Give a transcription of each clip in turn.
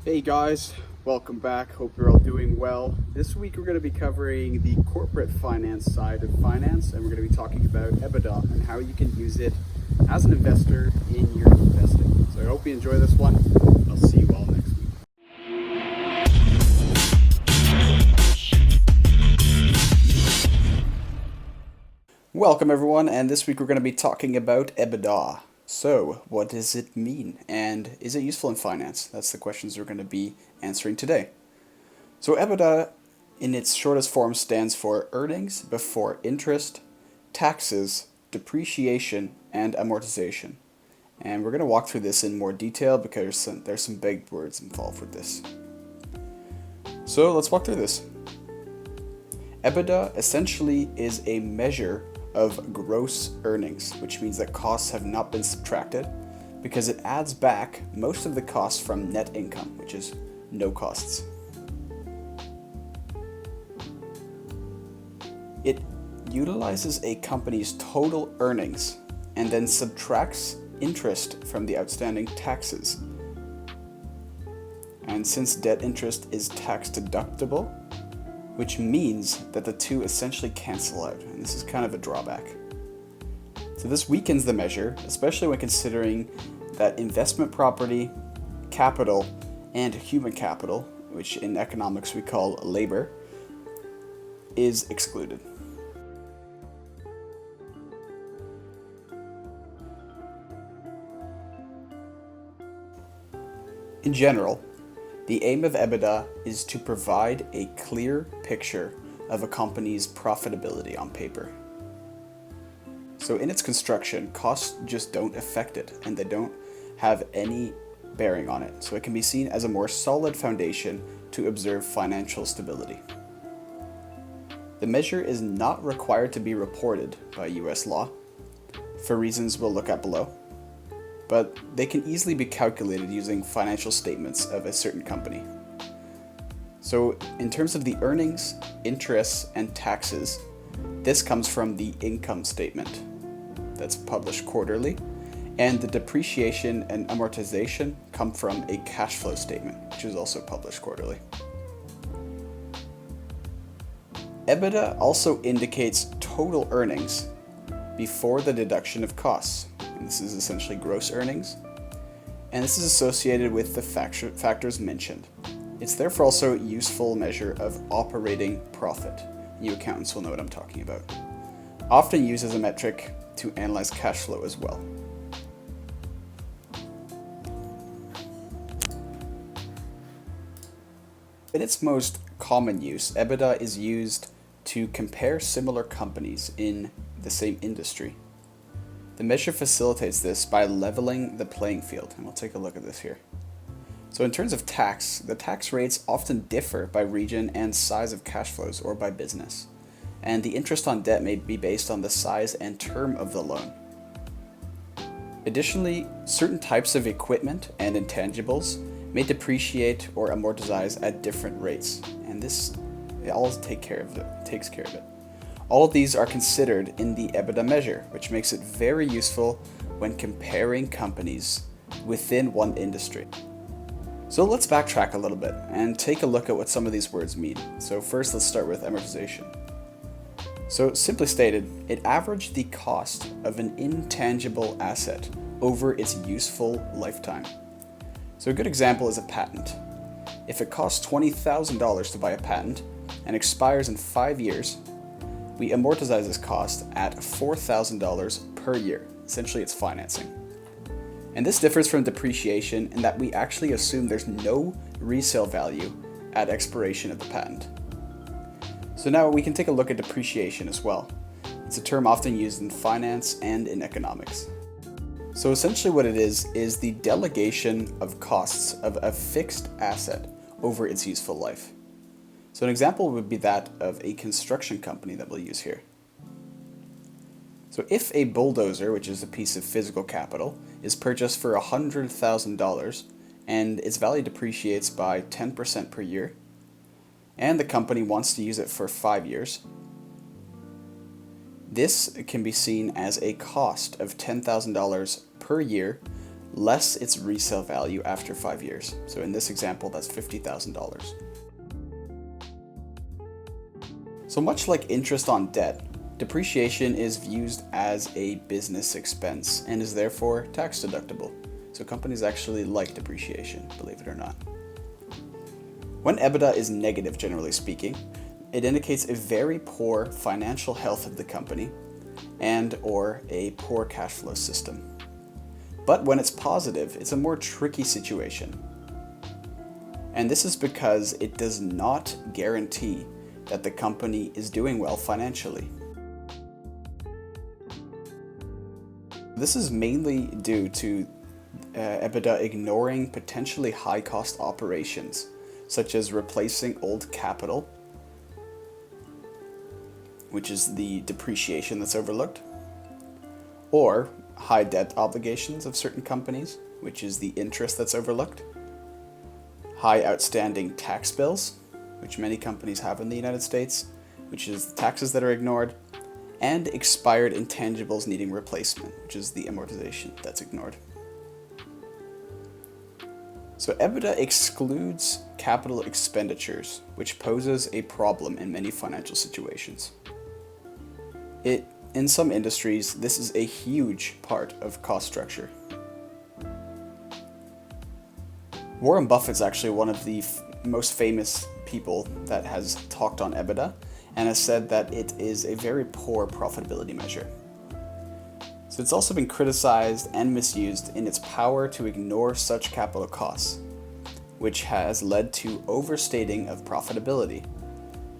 Hey guys, welcome back. Hope you're all doing well. This week we're going to be covering the corporate finance side of finance, and we're going to be talking about Ebitda and how you can use it as an investor in your investing. So I hope you enjoy this one. I'll see you all next week. Welcome everyone, and this week we're going to be talking about Ebitda. So, what does it mean, and is it useful in finance? That's the questions we're going to be answering today. So Ebitda, in its shortest form, stands for earnings before interest, taxes, depreciation, and amortization. And we're going to walk through this in more detail because there's some big words involved with this. So let's walk through this. Ebitda essentially is a measure of gross earnings, which means that costs have not been subtracted because it adds back most of the costs from net income, which is no costs. It utilizes a company's total earnings and then subtracts interest from the outstanding taxes. And since debt interest is tax deductible, which means that the two essentially cancel out, and this is kind of a drawback. So this weakens the measure, especially when considering that investment property, capital, and human capital, which in economics we call labor, is excluded. In general, the aim of Ebitda is to provide a clear picture of a company's profitability on paper. So in its construction, costs just don't affect it, and they don't have any bearing on it. So it can be seen as a more solid foundation to observe financial stability. The measure is not required to be reported by US law, for reasons we'll look at below, but they can easily be calculated using financial statements of a certain company. So in terms of the earnings, interests, and taxes, this comes from the income statement that's published quarterly, and the depreciation and amortization come from a cash flow statement, which is also published quarterly. Ebitda also indicates total earnings before the deduction of costs. And this is essentially gross earnings, and this is associated with the factors mentioned. It's therefore also a useful measure of operating profit. You accountants will know what I'm talking about. Often used as a metric to analyze cash flow as well. In its most common use, Ebitda is used to compare similar companies in the same industry. The measure facilitates this by leveling the playing field, and we'll take a look at this here. So in terms of tax, the tax rates often differ by region and size of cash flows or by business, and the interest on debt may be based on the size and term of the loan. Additionally, certain types of equipment and intangibles may depreciate or amortize at different rates, and this all takes care of it. All of these are considered in the Ebitda measure, which makes it very useful when comparing companies within one industry. So let's backtrack a little bit and take a look at what some of these words mean. So first, let's start with amortization. So simply stated, it averaged the cost of an intangible asset over its useful lifetime. So a good example is a patent. If it costs $20,000 to buy a patent and expires in 5 years, we amortize this cost at $4,000 per year. Essentially, it's financing. And this differs from depreciation in that we actually assume there's no resale value at expiration of the patent. So now we can take a look at depreciation as well. It's a term often used in finance and in economics. So essentially what it is the delegation of costs of a fixed asset over its useful life. So an example would be that of a construction company that we'll use here. So if a bulldozer, which is a piece of physical capital, is purchased for $100,000 and its value depreciates by 10% per year, and the company wants to use it for 5 years, this can be seen as a cost of $10,000 per year less its resale value after 5 years. So in this example, that's $50,000. So much like interest on debt, depreciation is viewed as a business expense and is therefore tax deductible. So companies actually like depreciation, believe it or not. When EBITDA is negative, generally speaking, it indicates a very poor financial health of the company and or a poor cash flow system. But when it's positive, it's a more tricky situation. And this is because it does not guarantee that the company is doing well financially. This is mainly due to EBITDA ignoring potentially high-cost operations, such as replacing old capital, which is the depreciation that's overlooked, or high debt obligations of certain companies, which is the interest that's overlooked, high outstanding tax bills, which many companies have in the United States, which is the taxes that are ignored, and expired intangibles needing replacement, which is the amortization that's ignored. So EBITDA excludes capital expenditures, which poses a problem in many financial situations. In some industries, this is a huge part of cost structure. Warren Buffett's actually one of the most famous people that has talked on EBITDA and has said that it is a very poor profitability measure. So it's also been criticized and misused in its power to ignore such capital costs, which has led to overstating of profitability.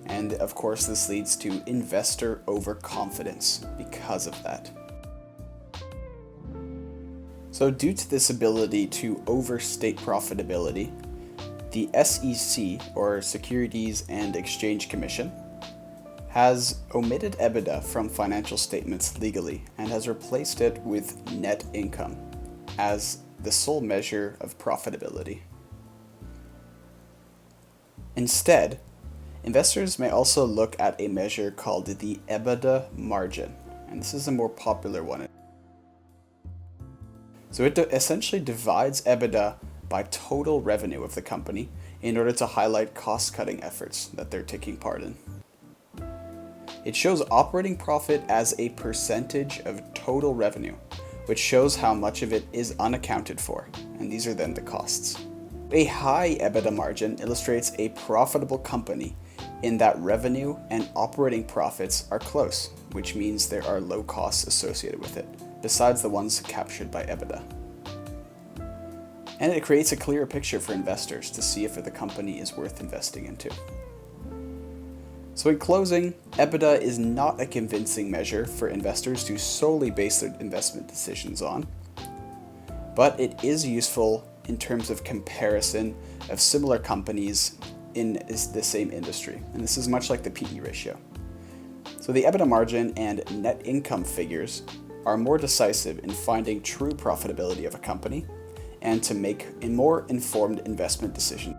And of course, this leads to investor overconfidence because of that. So due to this ability to overstate profitability, the SEC, or Securities and Exchange Commission, has omitted EBITDA from financial statements legally and has replaced it with net income as the sole measure of profitability. Instead, investors may also look at a measure called the Ebitda Margin, and this is a more popular one. So it essentially divides EBITDA by total revenue of the company in order to highlight cost-cutting efforts that they're taking part in. It shows operating profit as a percentage of total revenue, which shows how much of it is unaccounted for, and these are then the costs. A high EBITDA margin illustrates a profitable company in that revenue and operating profits are close, which means there are low costs associated with it, besides the ones captured by EBITDA. And it creates a clearer picture for investors to see if the company is worth investing into. So in closing, EBITDA is not a convincing measure for investors to solely base their investment decisions on, but it is useful in terms of comparison of similar companies in the same industry. And this is much like the PE ratio. So the EBITDA margin and net income figures are more decisive in finding true profitability of a company and to make a more informed investment decision.